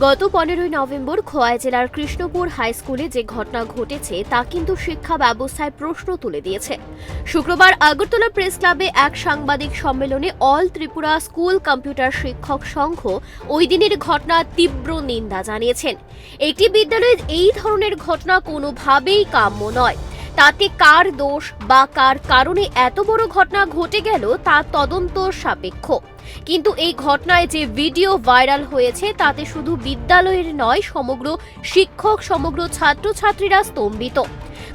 গত 15 নভেম্বর খোয়াই জেলার কৃষ্ণপুর হাই স্কুলে যে ঘটনা ঘটেছে তা কিন্তু শিক্ষা ব্যবস্থায় প্রশ্ন তুলে দিয়েছে। শুক্রবার আগরতলা প্রেস ক্লাবে এক সাংবাদিক সম্মেলনে অল ত্রিপুরা স্কুল কম্পিউটার শিক্ষক সংঘ ওই দিনের ঘটনা তীব্র নিন্দা জানিয়েছেন। একটি বিদ্যালয়ে এই ধরনের ঘটনা কোনোভাবেই কাম্য নয়। তাতে কার দোষ বা কার কারণে এত বড় ঘটনা ঘটে গেল তা তদন্ত সাপেক্ষ। কিন্তু এই ঘটনায় যে ভিডিও ভাইরাল হয়েছে তাতে শুধু বিদ্যালয়ের নয়, সমগ্র শিক্ষক, সমগ্র ছাত্রছাত্রীরা স্তম্ভিত।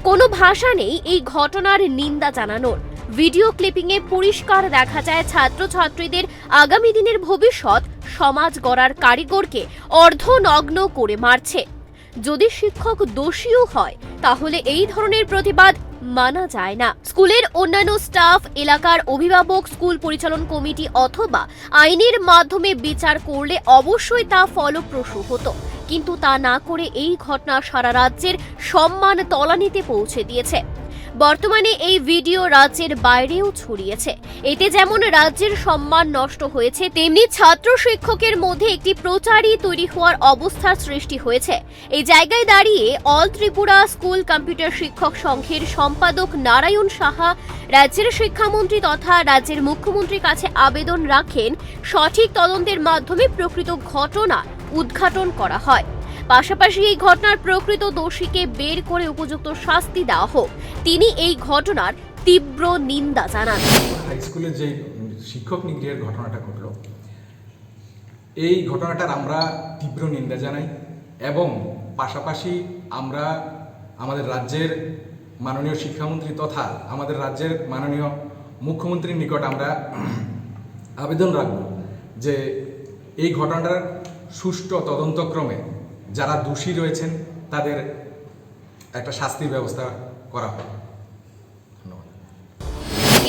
কোনো ভাষা নেই এই ঘটনার নিন্দা জানানোর। ভিডিও ক্লিপিংয়ে পরিষ্কার দেখা যায় ছাত্রছাত্রীদের আগামী দিনের ভবিষ্যৎ সমাজ গড়ার কারিগরকে অর্ধনগ্ন করে মারছে। যদি শিক্ষক দোষীও হয় তাহলে এই ধরনের প্রতিবাদ মানা যায় না। স্কুলের অন্যান্য স্টাফ, এলাকার অভিভাবক, স্কুল পরিচালন কমিটি অথবা আইনের মাধ্যমে বিচার করলে অবশ্যই তা ফলপ্রসূ হতো, কিন্তু তা না করে এই ঘটনা সারা রাজ্যের সম্মান তলানিতে পৌঁছে দিয়েছে। বর্তমানে এই ভিডিও রাজ্যের বাইরেও ছড়িয়েছে। এতে যেমন রাজ্যের সম্মান নষ্ট হয়েছে, তেমনি ছাত্র শিক্ষকের মধ্যে একটি প্রচারই তৈরি হওয়ার অবস্থার সৃষ্টি হয়েছে। এই জায়গায় দাঁড়িয়ে অল ত্রিপুরা স্কুল কম্পিউটার শিক্ষক সংঘের সম্পাদক নারায়ণ সাহা রাজ্যের শিক্ষামন্ত্রী তথা রাজ্যের মুখ্যমন্ত্রীর কাছে আবেদন রাখেন সঠিক তদন্তের মাধ্যমে প্রকৃত ঘটনা উদ্ঘাটন করা হয়। পাশাপাশি এই ঘটনার প্রকৃত দোষীকে বের করে উপযুক্ত শাস্তি দেওয়া হোক। তিনি এই ঘটনার তীব্র নিন্দা জানান। হাই স্কুলে যে শিক্ষক নিগ্রহের ঘটনাটা ঘটল, এই ঘটনাটার আমরা তীব্র নিন্দা জানাই এবং পাশাপাশি আমরা আমাদের রাজ্যের মাননীয় শিক্ষামন্ত্রী তথা আমাদের রাজ্যের মাননীয় মুখ্যমন্ত্রীর নিকট আমরা আবেদন রাখব যে এই ঘটনাটার সুষ্ঠু তদন্তক্রমে যারা দোষী রয়েছেন তাদের একটা শাস্তির ব্যবস্থা করা হয়। ধন্যবাদ।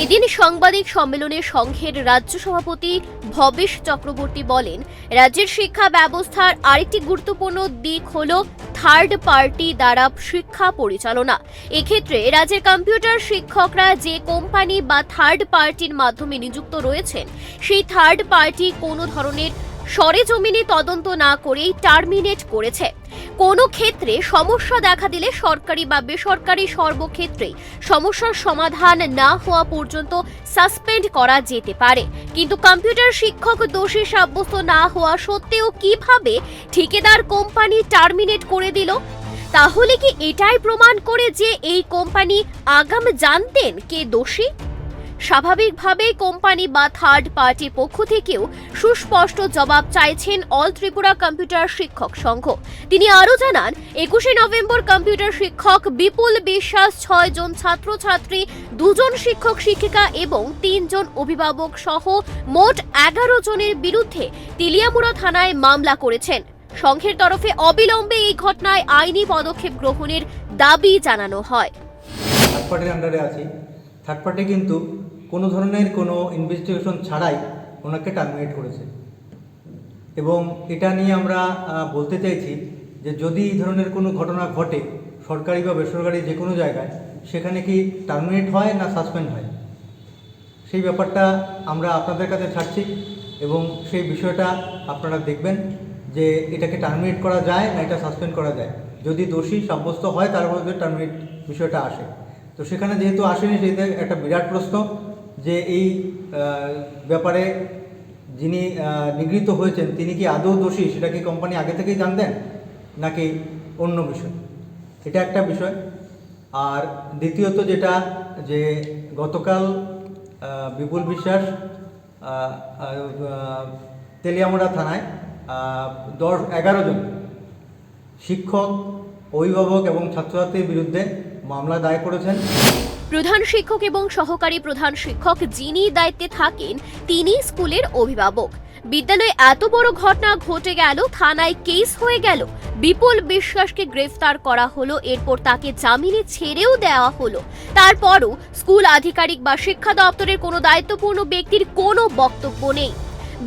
এদিন সাংবাদিক সম্মেলনে সংঘের রাজ্য সভাপতি ভবেশ চক্রবর্তী বলেন, রাজ্যের শিক্ষা ব্যবস্থার আরেকটি গুরুত্বপূর্ণ দিক হল থার্ড পার্টি দ্বারা শিক্ষা পরিচালনা। এক্ষেত্রে রাজ্যের কম্পিউটার শিক্ষকরা যে কোম্পানি বা থার্ড পার্টির মাধ্যমে নিযুক্ত রয়েছেন, সেই থার্ড পার্টি কোনো ধরনের সরেজমিনে তদন্ত না করেই টার্মিনেট করেছে। কোনো ক্ষেত্রে সমস্যা দেখা দিলে সরকারি বা বেসরকারি সর্বক্ষেত্রেই সমস্যার সমাধান না হওয়া পর্যন্ত সাসপেন্ড করা যেতে পারে, কিন্তু কম্পিউটার শিক্ষক দোষী সাব্যস্ত না হওয়া সত্ত্বেও কিভাবে ঠিকাদার কোম্পানি টার্মিনেট করে দিল? তাহলে কি এটাই প্রমাণ করে যে এই কোম্পানি আগাম জানতেন কে দোষী? স্বাভাবিকভাবেই কোম্পানি বা থার্ড পার্টির পক্ষ থেকেও সুস্পষ্ট জবাব চাইছেন অল ত্রিপুরা কম্পিউটার শিক্ষক সংঘ। তিনি আরও জানান, 21 নভেম্বর কম্পিউটার শিক্ষক বিপুল বিশ্বাস 6 জন ছাত্রছাত্রী, 2 জন শিক্ষক শিক্ষিকা এবং 3 জন অভিভাবক সহ মোট 11 জনের বিরুদ্ধে তেলিয়ামুড়া থানায় মামলা করেছেন। সংঘের তরফে অবিলম্বে এই ঘটনায় আইনি পদক্ষেপ গ্রহণের দাবি জানানো হয়। থার্ড পার্টির আন্ডারে আছি। থার্ড পার্টি কিন্তু কোনো ধরনের কোনো ইনভেস্টিগেশন ছাড়াই ওনাকে টার্মিনেট করেছে এবং এটা নিয়ে আমরা বলতে চাইছি যে যদি এই ধরনের কোনো ঘটনা ঘটে সরকারি বা বেসরকারি যে কোনো জায়গায়, সেখানে কি টার্মিনেট হয় না সাসপেন্ড হয়, সেই ব্যাপারটা আমরা আপনাদের কাছে ছাড়ছি এবং সেই বিষয়টা আপনারা দেখবেন যে এটাকে টার্মিনেট করা যায় না এটা সাসপেন্ড করা যায়। যদি দোষী সাব্যস্ত হয় তারপরে টার্মিনেট বিষয়টা আসে। তো সেখানে যেহেতু আসেনি, সেটা একটা বিরাট প্রশ্ন যে এই ব্যাপারে যিনি নিগৃহীত হয়েছেন তিনি কি আদৌ দোষী, সেটা কি কোম্পানি আগে থেকেই জানতেন নাকি অন্য বিষয়, এটা একটা বিষয়। আর দ্বিতীয়ত যেটা, যে গতকাল বিপুল বিশ্বাস তেলিয়ামুড়া থানায় 11 জন শিক্ষক, অভিভাবক এবং ছাত্রছাত্রীর বিরুদ্ধে মামলা দায়ের করেছেন। প্রধান শিক্ষক এবং সহকারী প্রধান শিক্ষক যিনি দায়িত্বে থাকেন তিনি স্কুলের অভিভাবক। বিদ্যালয়ে এত বড় ঘটনা ঘটে গেল, থানায় কেস হয়ে গেল, বিপুল বিশ্বাসকে গ্রেফতার করা হলো, এরপর তাকে জামিনে ছেড়েও দেওয়া হলো। তারপরও স্কুল আধিকারিক বা শিক্ষা দপ্তরের কোনো দায়িত্বপূর্ণ ব্যক্তির কোনো বক্তব্য নেই।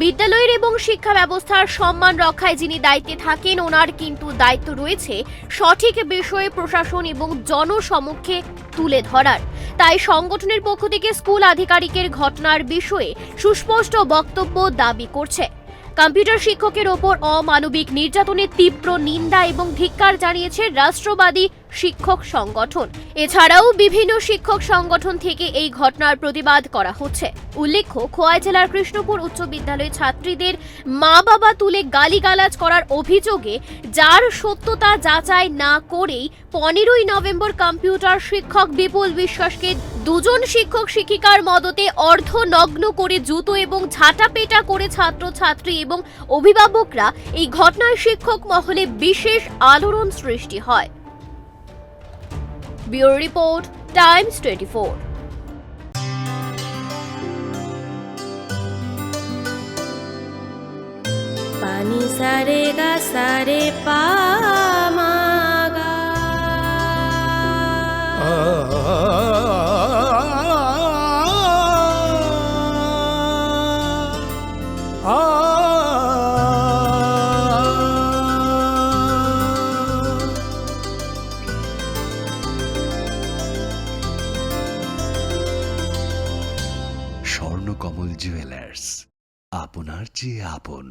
বিদ্যালয়ের এবং শিক্ষা ব্যবস্থার সম্মান রক্ষায় যিনি দায়িত্বে থাকেন, ওনার কিন্তু দায়িত্ব রয়েছে সঠিক বিষয়ে প্রশাসন এবং জনসমক্ষে তুলে ধরার। তাই সংগঠনের পক্ষ থেকে স্কুল আধিকারিকের ঘটনার বিষয়ে সুস্পষ্ট বক্তব্য দাবি করছে। কম্পিউটার শিক্ষকের ওপর অমানবিক নির্যাতনের তীব্র নিন্দা এবং ধিক্কার জানিয়েছে রাষ্ট্রবাদী শিক্ষক সংগঠন। এছাড়াও বিভিন্ন শিক্ষক সংগঠন থেকে এই ঘটনার প্রতিবাদ করা হচ্ছে। উল্লেখ্য, খোয়াই জেলার কৃষ্ণপুর উচ্চ বিদ্যালয়ে ছাত্রীদের মা বাবা তুলে গালিগালাজ করার অভিযোগে যার সত্যতা যাচাই না করেই 15ই নভেম্বর কম্পিউটার শিক্ষক বিপুল বিশ্বাসকে দুজন শিক্ষক শিক্ষিকার মদতে অর্ধনগ্ন করে জুতো এবং ঝাঁটাপেটা করে ছাত্রছাত্রী এবং অভিভাবকরা এই ঘটনায় শিক্ষক মহলে বিশেষ আলোড়ন সৃষ্টি হয়। Bureau report, Times 24। पानी सारे गा सारे पामागा স্বর্ণকমল জুয়েলার্স, আপনার চেয়ে আপন।